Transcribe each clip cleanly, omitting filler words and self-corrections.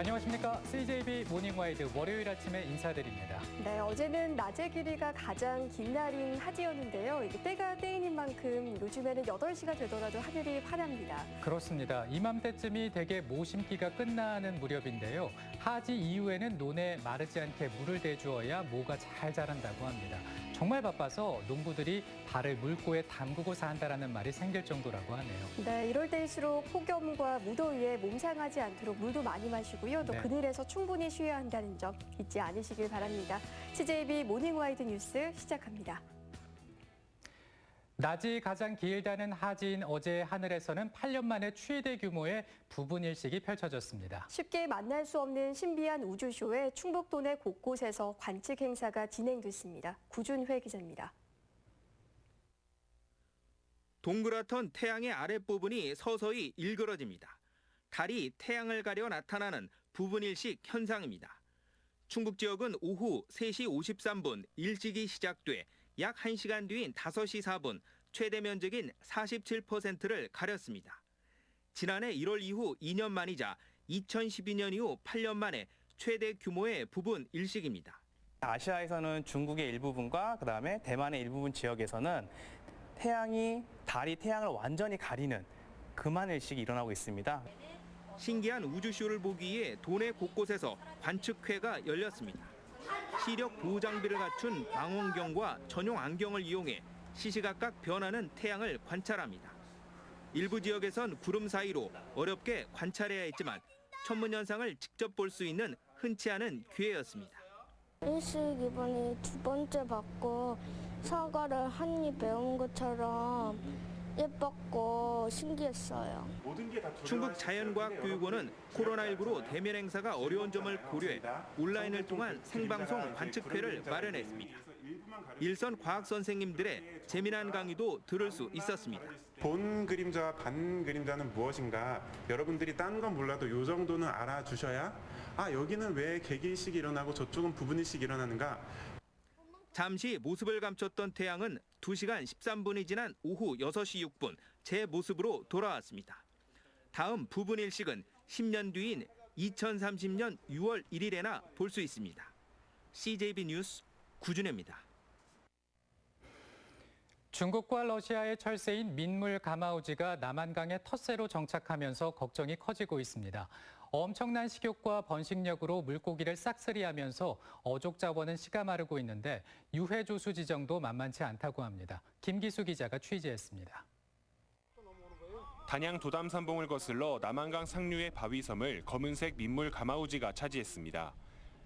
안녕하십니까. CJB 모닝와이드 월요일 아침에 인사드립니다. 네, 어제는 낮의 길이가 가장 긴 날인 하지였는데요. 이게 때가 때이는 만큼 요즘에는 8시가 되더라도 하늘이 환합니다. 그렇습니다. 이맘때쯤이 대개 모심기가 끝나는 무렵인데요. 하지 이후에는 논에 마르지 않게 물을 대주어야 모가 잘 자란다고 합니다. 정말 바빠서 농부들이 발을 물고에 담그고서 한다는 말이 생길 정도라고 하네요. 네, 이럴 때일수록 폭염과 무더위에 몸 상하지 않도록 물도 많이 마시고요. 또 네. 그늘에서 충분히 쉬어야 한다는 점 잊지 않으시길 바랍니다. CJB 모닝와이드 뉴스 시작합니다. 낮이 가장 길다는 하지인 어제 하늘에서는 8년 만에 최대 규모의 부분 일식이 펼쳐졌습니다. 쉽게 만날 수 없는 신비한 우주쇼에 충북도 내 곳곳에서 관측 행사가 진행됐습니다. 구준회 기자입니다. 동그랗던 태양의 아랫부분이 서서히 일그러집니다. 달이 태양을 가려 나타나는 부분일식 현상입니다. 충북 지역은 오후 3시 53분 일식이 시작돼 약 1시간 뒤인 5시 4분 최대 면적인 47%를 가렸습니다. 지난해 1월 이후 2년 만이자 2012년 이후 8년 만에 최대 규모의 부분 일식입니다. 아시아에서는 중국의 일부분과 그다음에 대만의 일부분 지역에서는 달이 태양을 완전히 가리는 금한일식이 일어나고 있습니다. 신기한 우주쇼를 보기 위해 도내 곳곳에서 관측회가 열렸습니다. 시력 보호 장비를 갖춘 망원경과 전용 안경을 이용해 시시각각 변하는 태양을 관찰합니다. 일부 지역에선 구름 사이로 어렵게 관찰해야 했지만 천문 현상을 직접 볼 수 있는 흔치 않은 기회였습니다. 일식 이번이 2번째 받고 사과를 한 입 배운 것처럼 예뻤고 신기했어요. 충북 자연과학교육원은 코로나19로 대면 행사가 어려운 점을 고려해 온라인을 통한 생방송 관측회를 마련했습니다. 일선 과학 선생님들의 재미난 강의도 들을 수 있었습니다. 본 그림자와 반 그림자는 무엇인가? 여러분들이 딴 건 몰라도 이 정도는 알아주셔야 여기는 왜 개기일식이 일어나고 저쪽은 부분일식이 일어나는가? 잠시 모습을 감췄던 태양은 2시간 13분이 지난 오후 6시 6분 제 모습으로 돌아왔습니다. 다음 부분 일식은 10년 뒤인 2030년 6월 1일에나 볼 수 있습니다. CJB 뉴스 구준혜입니다. 중국과 러시아의 철새인 민물 가마우지가 남한강에 텃새로 정착하면서 걱정이 커지고 있습니다. 엄청난 식욕과 번식력으로 물고기를 싹쓸이하면서 어족 자원은 씨가 마르고 있는데 유해 조수 지정도 만만치 않다고 합니다. 김기수 기자가 취재했습니다. 단양 도담산봉을 거슬러 남한강 상류의 바위섬을 검은색 민물 가마우지가 차지했습니다.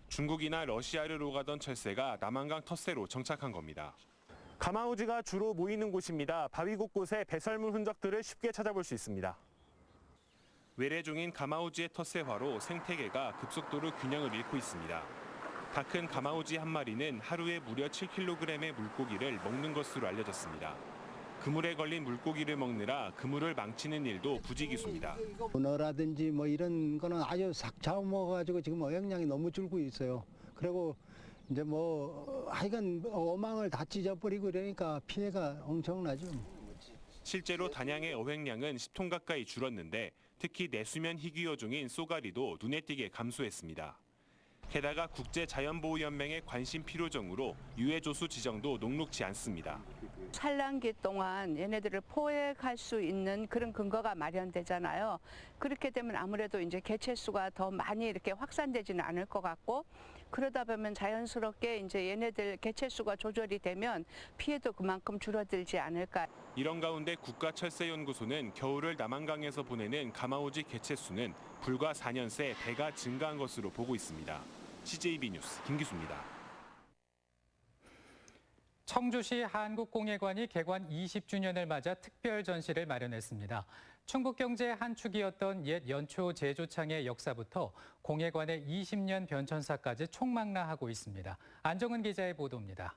중국이나 러시아를 오가던 철새가 남한강 텃새로 정착한 겁니다. 가마우지가 주로 모이는 곳입니다. 바위 곳곳에 배설물 흔적들을 쉽게 찾아볼 수 있습니다. 외래 종인 가마우지의 텃새화로 생태계가 급속도로 균형을 잃고 있습니다. 다 큰 가마우지 한 마리는 하루에 무려 7kg의 물고기를 먹는 것으로 알려졌습니다. 그물에 걸린 물고기를 먹느라 그물을 망치는 일도 부지기수입니다. 문어라든지 이런 거는 아주 싹 잡아먹어가지고 지금 어획량이 너무 줄고 있어요. 그리고 이제 하여간 어망을 다 찢어버리고 이러니까 피해가 엄청나죠. 실제로 단양의 어획량은 10톤 가까이 줄었는데 특히 내수면 희귀어종인 쏘가리도 눈에 띄게 감소했습니다. 게다가 국제자연보호연맹의 관심 필요종으로 유해조수 지정도 녹록지 않습니다. 산란기 동안 얘네들을 포획할 수 있는 그런 근거가 마련되잖아요. 그렇게 되면 아무래도 이제 개체수가 더 많이 이렇게 확산되지는 않을 것 같고 그러다 보면 자연스럽게 이제 얘네들 개체수가 조절이 되면 피해도 그만큼 줄어들지 않을까. 이런 가운데 국가철새연구소는 겨울을 남한강에서 보내는 가마우지 개체수는 불과 4년 새 배가 증가한 것으로 보고 있습니다. CJB 뉴스 김기수입니다. 청주시 한국공예관이 개관 20주년을 맞아 특별 전시를 마련했습니다. 충북 경제의 한 축이었던 옛 연초 제조창의 역사부터 공예관의 20년 변천사까지 총망라하고 있습니다. 안정은 기자의 보도입니다.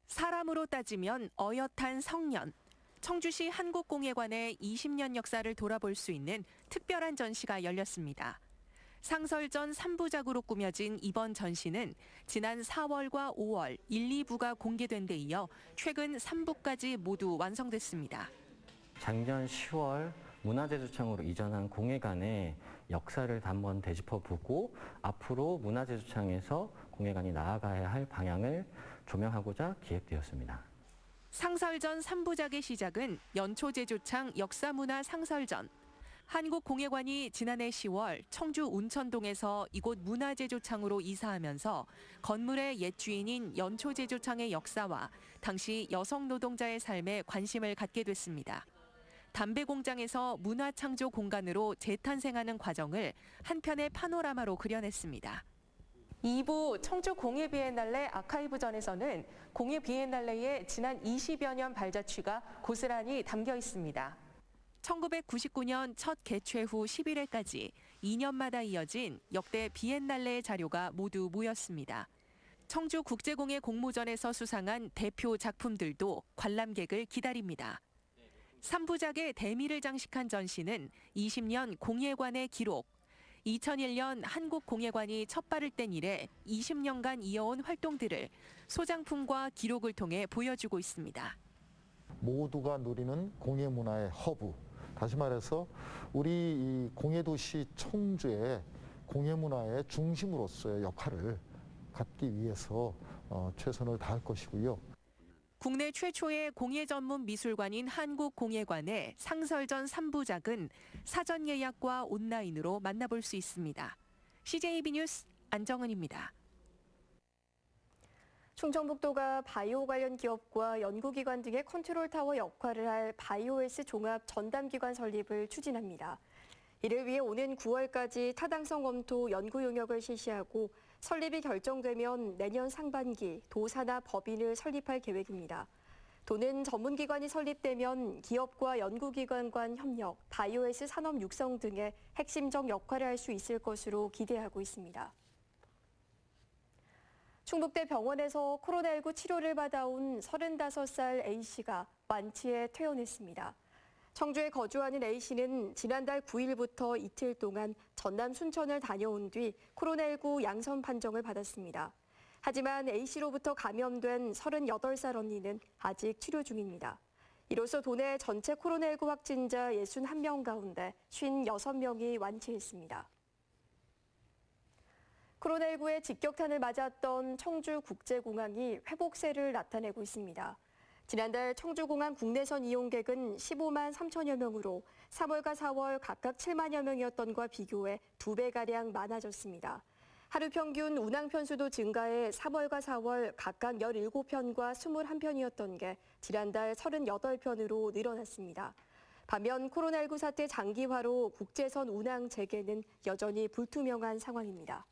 사람으로 따지면 어엿한 성년. 청주시 한국공예관의 20년 역사를 돌아볼 수 있는 특별한 전시가 열렸습니다. 상설전 3부작으로 꾸며진 이번 전시는 지난 4월과 5월 1, 2부가 공개된 데 이어 최근 3부까지 모두 완성됐습니다. 작년 10월 문화재조청으로 이전한 공예관에 역사를 한번 되짚어보고 앞으로 문화재조창에서 공예관이 나아가야 할 방향을 조명하고자 기획되었습니다. 상설전 3부작의 시작은 연초제조창 역사문화 상설전. 한국공예관이 지난해 10월 청주 운천동에서 이곳 문화제조창으로 이사하면서 건물의 옛 주인인 연초제조창의 역사와 당시 여성 노동자의 삶에 관심을 갖게 됐습니다. 담배 공장에서 문화창조 공간으로 재탄생하는 과정을 한 편의 파노라마로 그려냈습니다. 2부 청주 공예비엔날레 아카이브전에서는 공예비엔날레의 지난 20여 년 발자취가 고스란히 담겨 있습니다. 1999년 첫 개최 후 11회까지 2년마다 이어진 역대 비엔날레의 자료가 모두 모였습니다. 청주국제공예 공모전에서 수상한 대표 작품들도 관람객을 기다립니다. 3부작의 대미를 장식한 전시는 20년 공예관의 기록, 2001년 한국공예관이 첫 발을 뗀 이래 20년간 이어온 활동들을 소장품과 기록을 통해 보여주고 있습니다. 모두가 누리는 공예문화의 허브, 다시 말해서 우리 이 공예도시 청주의 공예문화의 중심으로서의 역할을 갖기 위해서 최선을 다할 것이고요. 국내 최초의 공예 전문 미술관인 한국공예관의 상설전 3부작은 사전 예약과 온라인으로 만나볼 수 있습니다. CJB 뉴스 안정은입니다. 충청북도가 바이오 관련 기업과 연구기관 등의 컨트롤타워 역할을 할 바이오에스 종합 전담기관 설립을 추진합니다. 이를 위해 오는 9월까지 타당성 검토 연구 용역을 실시하고 설립이 결정되면 내년 상반기 도사나 법인을 설립할 계획입니다. 도는 전문기관이 설립되면 기업과 연구기관 간 협력, 바이오에스 산업 육성 등의 핵심적 역할을 할 수 있을 것으로 기대하고 있습니다. 충북대 병원에서 코로나19 치료를 받아온 35살 A씨가 완치해 퇴원했습니다. 청주에 거주하는 A씨는 지난달 9일부터 이틀 동안 전남 순천을 다녀온 뒤 코로나19 양성 판정을 받았습니다. 하지만 A씨로부터 감염된 38살 언니는 아직 치료 중입니다. 이로써 도내 전체 코로나19 확진자 61명 가운데 56명이 완치했습니다. 코로나19의 직격탄을 맞았던 청주국제공항이 회복세를 나타내고 있습니다. 지난달 청주공항 국내선 이용객은 15만 3천여 명으로 3월과 4월 각각 7만여 명이었던과 비교해 2배가량 많아졌습니다. 하루 평균 운항 편수도 증가해 3월과 4월 각각 17편과 21편이었던 게 지난달 38편으로 늘어났습니다. 반면 코로나19 사태 장기화로 국제선 운항 재개는 여전히 불투명한 상황입니다.